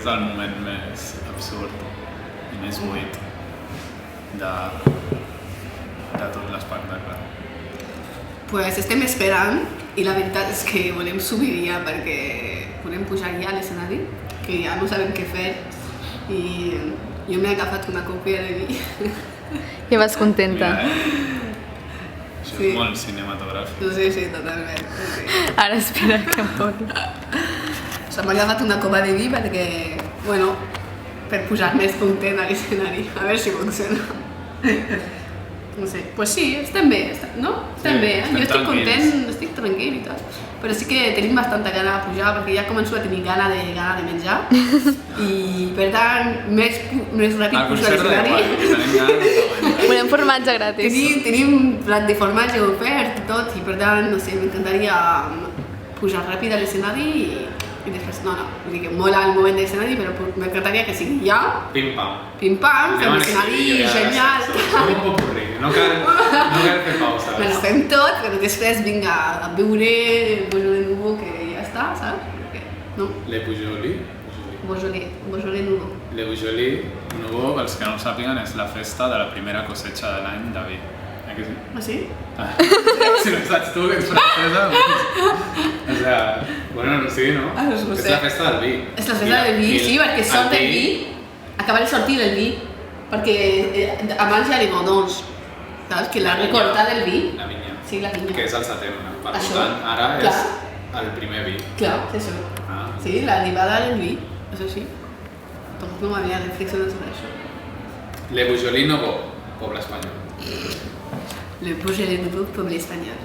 és el moment més absurd i més buit de tot l'espectacle. Pues estem esperant i la veritat és que volem subir ja perquè volem pujar ja a l'escenari, que ja no sabem què fer i jo m'he agafat una còpia de vi. Ja vas contenta. Mira, Això Sí. és molt cinematogràfic. Sí, totalment. Sí. Ara espera que em poni. O sigui, m'he agafat una copa de vi perquè, bueno, per pujar més content a l'escenari, a veure si funciona. No sé, pues sí, estem bé, no? Estem Sí, bé, estem jo estic tranquils. content, estic tranquil i tot. Però sí que tenim bastanta gana de pujar perquè ja començo a tenir gana de menjar i per tant més ràpid Al pujo a concert de l'escenari. igual, tenim ganes de menjar. Volem formatge gratis. Tenim plat de formatge ofert i tot i per tant, no sé, m'encantaria pujar ràpid a l'escenari i després, no, vull dir que mola el moment de l'escenari però m'encantaria que sigui ja, Pim-pam. pim-pam, fem Anem a l'escenari, genial. Som un popurrí, no cal fer pausa. Me la fem tot, però després vinga a beure el Beaujolais Nouveau que ja està, saps? Perquè, no? Le Pujoli. Beaujolais Nouveau. Le Pujoli Nouveau, pels que no ho sàpiguen, és la festa de la primera cosecha de l'any de vi. Eh que sí? Ah, sí? Ah. Si no saps tu que ets francesa, o sea, bueno, sí, no? Ah, no ho És sé. la festa del vi. És la festa del vi, sí, perquè sort del vi, acaba de sortir el vi, perquè abans hi ha les vendons, saps? Que la recorda del vi. La vinya. Sí, la vinya. Que és el setembre. Per Això, tant, ara clar. és el primer vi. Clar, és això. Ah. Sí, l'arribada del vi, és així. Doncs no m'havia reflexionat sobre això. Le Pujoli Nouveau, poble espanyol. Le Beaujolais Nouveau, poble espanyol.